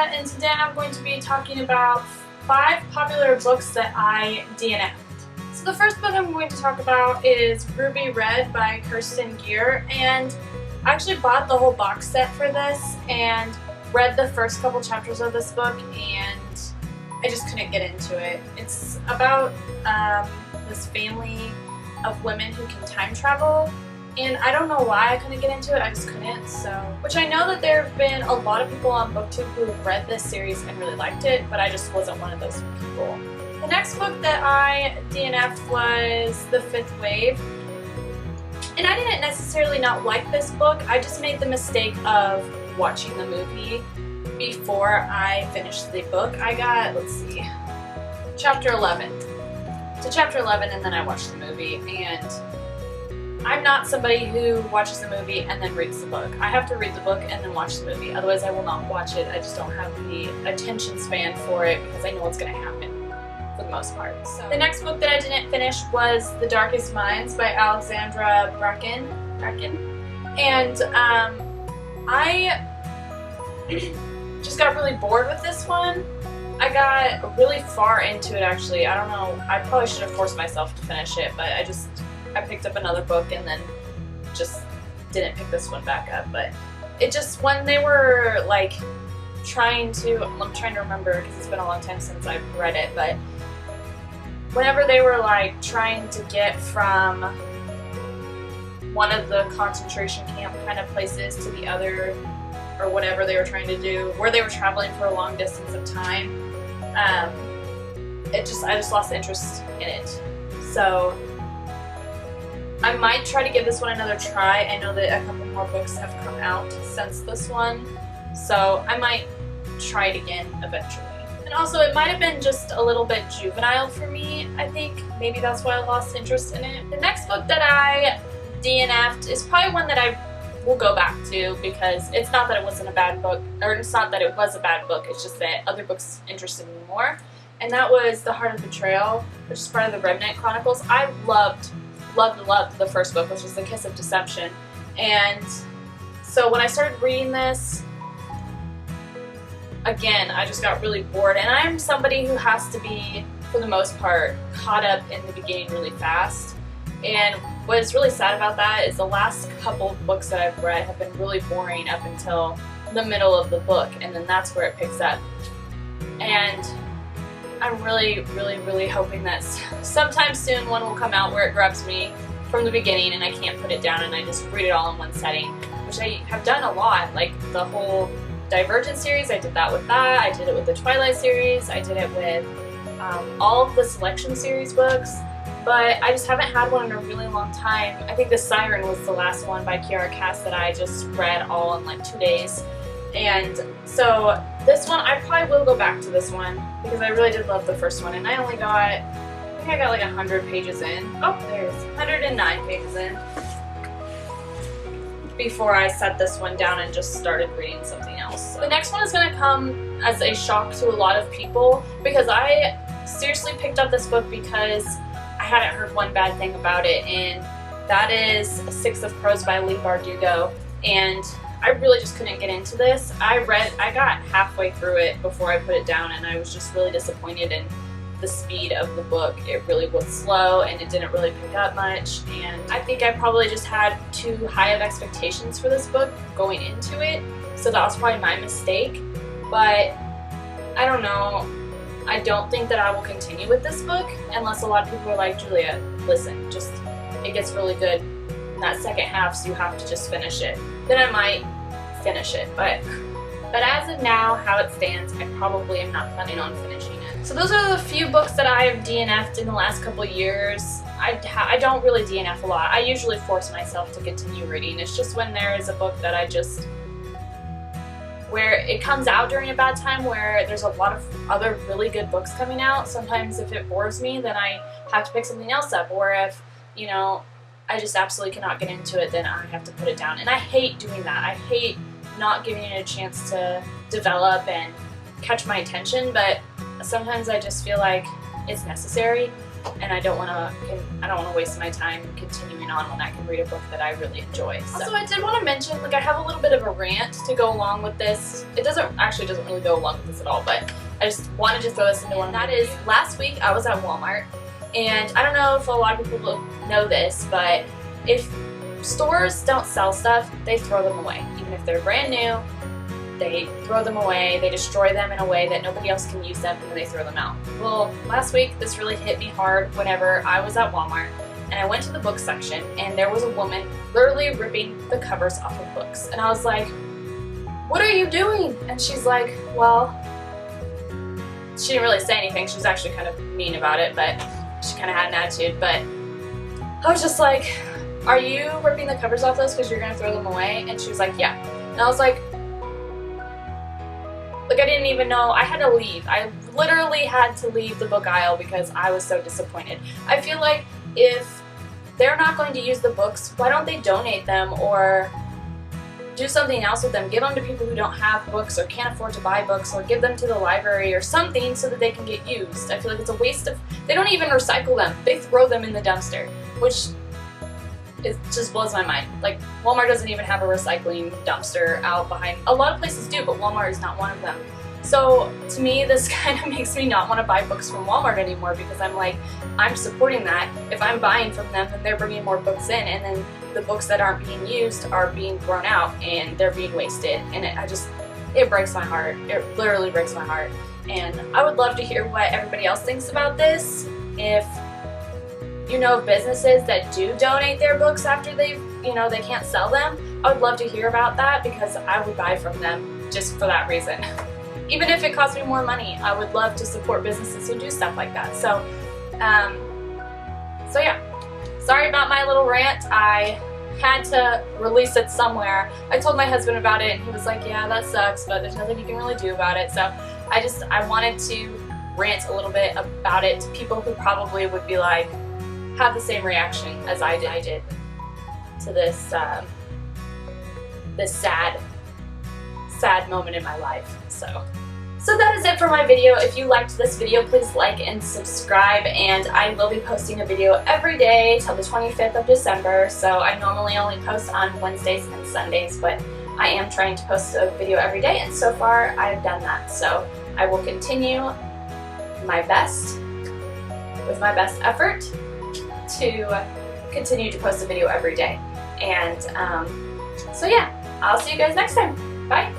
Alexandra, and today I'm going to be talking about 5 popular books that I DNF'd. So the first book I'm going to talk about is Ruby Red by Kirsten Gier, and I actually bought the whole box set for this and read the first couple chapters of this book, and I just couldn't get into it. It's about this family of women who can time travel, and I don't know why I couldn't get into it, I just couldn't. So, which I know that there have been a lot of people on BookTube who have read this series and really liked it, but I just wasn't one of those people. The next book that I DNF'd was The Fifth Wave, and I didn't necessarily not like this book, I just made the mistake of watching the movie before I finished the book. I got, let's see, chapter 11. To chapter 11 and then I watched the movie, and I'm not somebody who watches the movie and then reads the book. I have to read the book and then watch the movie, otherwise I will not watch it. I just don't have the attention span for it because I know what's going to happen for the most part. So, the next book that I didn't finish was The Darkest Minds by Alexandra Bracken. And I just got really bored with this one. I got really far into it actually. I don't know, I probably should have forced myself to finish it, but I picked up another book and then just didn't pick this one back up. But it just, when they were like I'm trying to remember because it's been a long time since I've read it, but whenever they were like trying to get from one of the concentration camp kind of places to the other, or whatever they were trying to do, where they were traveling for a long distance of time, I just lost interest in it. So I might try to give this one another try. I know that a couple more books have come out since this one, so I might try it again eventually. And also, it might have been just a little bit juvenile for me, I think. Maybe that's why I lost interest in it. The next book that I DNF'd is probably one that I will go back to, because it's not that it wasn't a bad book, or it's not that it was a bad book, it's just that other books interested me more. And that was The Heart of Betrayal, which is part of the Remnant Chronicles. I loved the first book, which was The Kiss of Deception. And so when I started reading this, again, I just got really bored. And I'm somebody who has to be, for the most part, caught up in the beginning really fast. And what is really sad about that is the last couple of books that I've read have been really boring up until the middle of the book, and then that's where it picks up. And I'm really hoping that sometime soon one will come out where it grabs me from the beginning and I can't put it down and I just read it all in one setting, which I have done a lot. Like the whole Divergent series, I did that with that. I did it with the Twilight series. I did it with all of the Selection series books. But I just haven't had one in a really long time. I think The Siren was the last one by Kiara Cass that I just read all in like 2 days. And so this one, I probably will go back to this one because I really did love the first one. And I only got, I think I got like 100 pages in. Oh, there's 109 pages in before I set this one down and just started reading something else. So the next one is going to come as a shock to a lot of people because I seriously picked up this book because I hadn't heard one bad thing about it, and that is Six of Crows by Leigh Bardugo. And I really just couldn't get into this. I got halfway through it before I put it down, and I was just really disappointed in the speed of the book. It really was slow, and it didn't really pick up much, and I think I probably just had too high of expectations for this book going into it, so that was probably my mistake. But I don't know. I don't think that I will continue with this book unless a lot of people are like, Julia, listen, just, it gets really good in that second half, so you have to just finish it. Then I might finish it, but as of now, how it stands, I probably am not planning on finishing it. So those are the few books that I have DNF'd in the last couple of years. I don't really DNF a lot. I usually force myself to continue reading. It's just when there is a book that I just, where it comes out during a bad time where there's a lot of other really good books coming out. Sometimes if it bores me, then I have to pick something else up. Or if, you know, I just absolutely cannot get into it, then I have to put it down. And I hate doing that. I hate not giving it a chance to develop and catch my attention, but sometimes I just feel like it's necessary. and I don't want to waste my time continuing on when I can read a book that I really enjoy. So. Also, I did want to mention, like, I have a little bit of a rant to go along with this. It doesn't really go along with this at all, but I just wanted to throw this into one. And that is, last week I was at Walmart, and I don't know if a lot of people know this, but if stores don't sell stuff, they throw them away. Even if they're brand new, they throw them away, they destroy them in a way that nobody else can use them, and then they throw them out. Well, last week this really hit me hard whenever I was at Walmart and I went to the book section and there was a woman literally ripping the covers off of books. And I was like, what are you doing? And she's like, well, she didn't really say anything. She was actually kind of mean about it, but she kind of had an attitude. But I was just like, are you ripping the covers off those because you're going to throw them away? And she was like, yeah. And I was like, I didn't even know. I had to leave. I literally had to leave the book aisle because I was so disappointed. I feel like if they're not going to use the books, why don't they donate them or do something else with them? Give them to people who don't have books or can't afford to buy books, or give them to the library or something so that they can get used. I feel like it's a waste of... They don't even recycle them. They throw them in the dumpster, which... it just blows my mind. Like, Walmart doesn't even have a recycling dumpster out behind. A lot of places do, but Walmart is not one of them. So, to me, this kind of makes me not want to buy books from Walmart anymore, because I'm like, I'm supporting that. If I'm buying from them, then they're bringing more books in, and then the books that aren't being used are being thrown out, and they're being wasted. And it breaks my heart. It literally breaks my heart. And I would love to hear what everybody else thinks about this. If you know of businesses that do donate their books after they can't sell them, I would love to hear about that, because I would buy from them just for that reason. Even if it costs me more money, I would love to support businesses who do stuff like that. So, so yeah. Sorry about my little rant. I had to release it somewhere. I told my husband about it and he was like, yeah, that sucks, but there's nothing you can really do about it. So I wanted to rant a little bit about it to people who probably would be like, have the same reaction as I did to this this sad moment in my life. So that is it for my video. If you liked this video, please like and subscribe, and I will be posting a video every day till the 25th of December. So I normally only post on Wednesdays and Sundays, but I am trying to post a video every day, and so far I've done that. So I will continue my best, with my best effort, to continue to post a video every day. And so yeah, I'll see you guys next time. Bye!